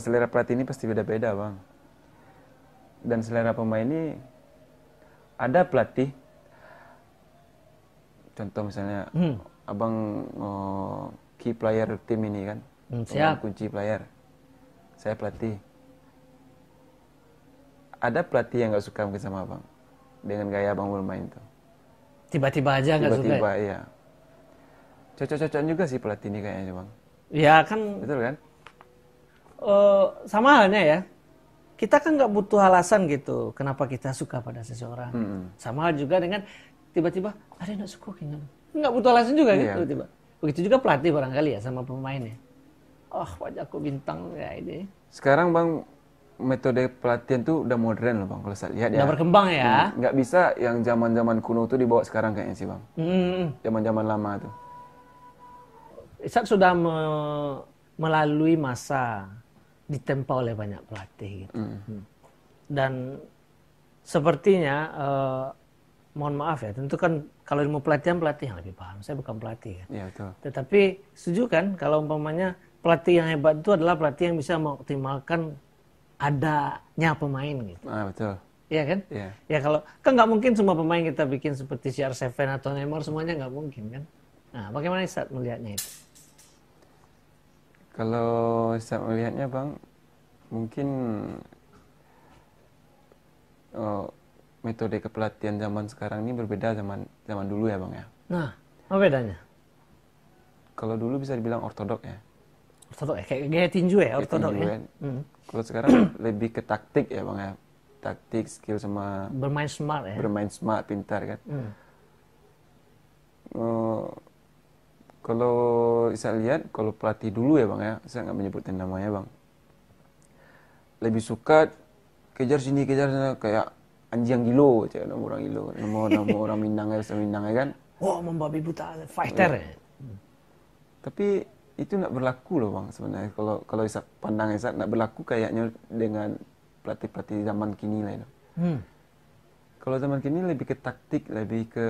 selera pelatih ini pasti beda-beda bang. Dan selera pemain ini ada pelatih, contoh misalnya abang key player tim ini kan, abang Siap. kunci player, saya pelatih. Ada pelatih yang nggak suka mungkin sama abang dengan gaya abang bermain tuh. Tiba-tiba aja nggak suka. Tiba-tiba iya. Cocok-cocokan juga sih pelatih ini kayaknya bang. Ya kan Betul kan? sama halnya ya. Kita kan nggak butuh alasan gitu kenapa kita suka pada seseorang. Sama hal juga dengan tiba-tiba ada yang nggak suka kayaknya. Nggak butuh alasan juga kan Iya. tiba-tiba. Begitu juga pelatih barangkali ya sama pemainnya. Oh wajahku bintang ya ini. Sekarang bang metode pelatihan tuh udah modern loh bang kalau saya lihat ya. Udah berkembang ya. Nggak bisa yang zaman-zaman kuno tuh dibawa sekarang kayaknya sih bang. Zaman-zaman lama tuh. Isat sudah melalui masa ditempa oleh banyak pelatih gitu. Dan sepertinya mohon maaf ya, tentu kan kalau ilmu pelatihan pelatih yang lebih paham. Saya bukan pelatih kan. Iya betul. Tetapi setuju kan kalau umpamanya pelatih yang hebat itu adalah pelatih yang bisa mengoptimalkan adanya pemain gitu. Betul. Iya kan? Iya. Ya kalau kan nggak mungkin semua pemain kita bikin seperti CR7 atau Neymar semuanya nggak mungkin kan. Nah, bagaimana Isat melihatnya itu? Kalau saya melihatnya bang, mungkin metode kepelatihan zaman sekarang ini berbeda zaman dulu ya bang ya. Nah, apa bedanya? Kalau dulu bisa dibilang ortodok ya. Ortodok ya, kayak gaya tinju ya, ortodok Tinju ya. kan. Kalau sekarang lebih ke taktik ya bang ya. Taktik, skill sama Bermain smart ya. bermain smart, pintar kan. Kalau saya lihat, kalau pelatih dulu ya bang ya, saya nggak menyebutin namanya bang. Lebih suka kejar sini kejar sana kayak anjing gilo, cek nama orang gilo, nama orang Minang ya, Minang ya kan. Wah, membabi buta, fighter ya. Tapi itu nggak berlaku loh bang sebenarnya. Kalau Isa pandang Isa nggak berlaku kayaknya dengan pelatih-pelatih zaman kini lah itu. Kalau zaman kini lebih ke taktik, lebih ke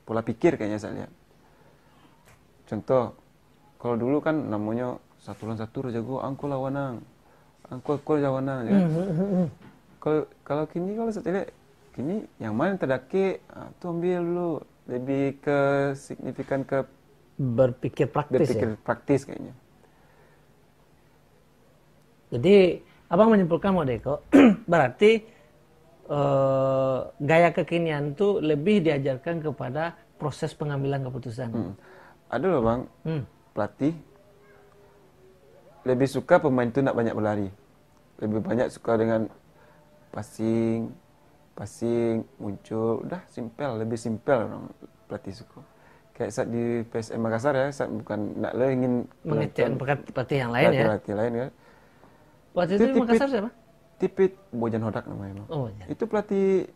pola pikir kayaknya saya lihat. Contoh, kalau dulu kan namanya satu lawan satu jago, angkul lawanang, angkul lawanang, ya. Kalau kini kalau saya lihat, kini yang mana terdaki, tuh ambil dulu, lebih ke signifikan ke Berpikir praktis ya. praktis kayaknya. Jadi, abang menyimpulkan Mo Deko, berarti gaya kekinian tuh lebih diajarkan kepada proses pengambilan keputusan. Ada loh bang, pelatih lebih suka pemain itu nak banyak berlari, lebih banyak suka dengan passing muncul, udah lebih simpel orang pelatih suka. Kayak saat di PSM Makassar ya, saat bukan nak lo ingin Mengejar pelatih yang lain ya. Pelatih lain ya. Waktu itu di Makassar siapa? Tipit Bojan Hodak namanya bang. Oh ya. Itu pelatih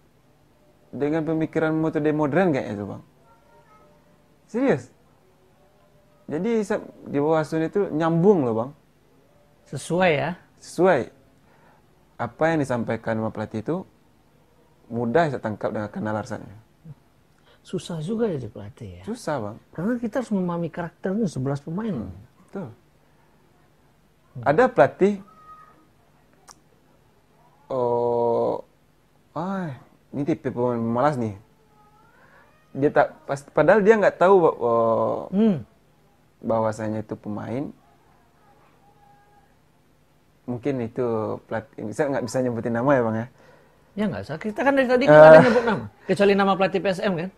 dengan pemikiran metode modern kayaknya itu bang. Serius. Jadi di bawah asuhan itu nyambung loh bang. Sesuai ya. Sesuai. Apa yang disampaikan sama pelatih itu mudah saya tangkap dengan kenal alasannya. Susah juga jadi pelatih ya. Susah bang. Karena kita harus memahami karakternya 11 pemain. Betul. Ada pelatih ini tipe pemain malas nih. Dia padahal dia nggak tahu bahwasanya itu pemain. Mungkin itu pelatih. Saya nggak bisa nyebutin nama ya bang ya. Ya nggak usah. Kita kan dari tadi nggak ada nyebut nama. Kecuali nama pelatih PSM kan.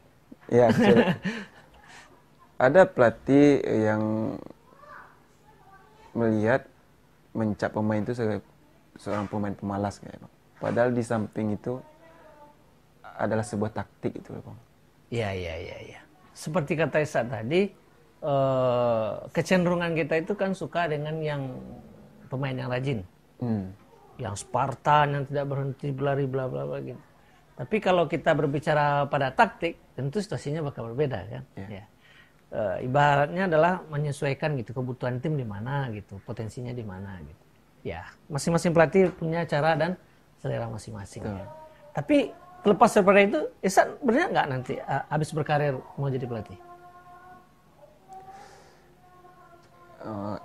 Ya. Ada pelatih yang melihat mencap pemain itu seorang pemain pemalas kayak bang. Padahal di samping itu adalah sebuah taktik itu bang. Iya. Seperti kata Isa tadi, kecenderungan kita itu kan suka dengan yang pemain yang rajin, yang Spartan, yang tidak berhenti berlari bla bla bla gitu. Tapi kalau kita berbicara pada taktik, tentu situasinya bakal berbeda kan. Yeah. Ya. Ibaratnya adalah menyesuaikan gitu kebutuhan tim di mana gitu, potensinya di mana gitu. Ya, masing-masing pelatih punya cara dan selera masing-masing. Ya. Tapi terlepas daripada itu, Ihsan benar nggak nanti habis berkarir mau jadi pelatih?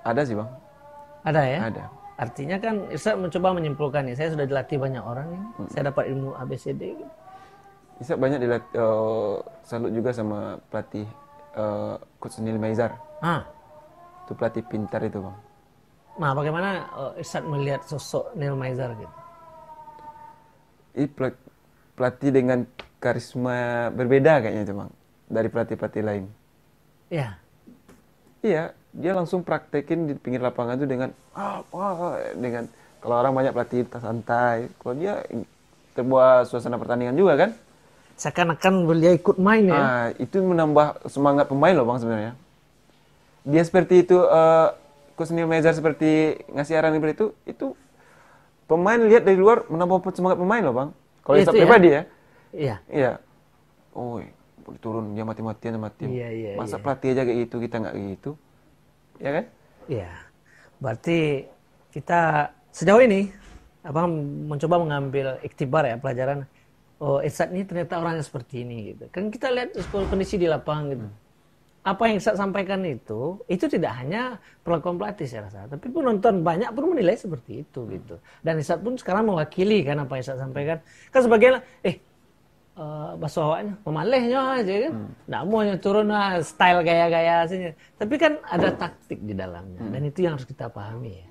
Ada sih bang. Ada ya? Ada. Artinya kan Irsad mencoba menyimpulkan nih, saya sudah dilatih banyak orang nih, saya dapat ilmu ABCD. Isak banyak dilatih, salut juga sama pelatih Coach Neil Maizar. Itu pelatih pintar itu bang. Nah bagaimana Irsad melihat sosok Neil Maizar gitu? Ini pelatih dengan karisma berbeda kayaknya itu bang, dari pelatih-pelatih lain. Iya. Iya, dia langsung praktekin di pinggir lapangan itu dengan dengan kalau orang banyak pelatih santai, kalau dia terbuat suasana pertandingan juga kan. Seakan-akan beliau ikut main ya. Itu menambah semangat pemain loh bang sebenarnya. Dia seperti itu, Coach Neil Maizar seperti ngasih arahan seperti itu pemain lihat dari luar menambah semangat pemain loh bang. Kalau Isak pribadi ya. Iya. Oh, boleh turun dia mati-matian sama tim. Masa pelatih aja kayak gitu, kita nggak kayak gitu, ya kan? Iya. Berarti kita sejauh ini mencoba mengambil iktibar ya, pelajaran. Oh, Irsad ini ternyata orangnya seperti ini gitu. Kan kita lihat kondisi di lapangan gitu. Apa yang Irsad sampaikan itu tidak hanya perlakuan pelatih saya rasa, tapi penonton banyak pun menilai seperti itu gitu. Dan Irsad pun sekarang mewakili kan apa yang Irsad sampaikan. Kan sebagian bahasa awaknya memalehnya aja kan. Nggak mau turun style gaya-gaya aslinya. Tapi kan ada taktik di dalamnya dan itu yang harus kita pahami ya.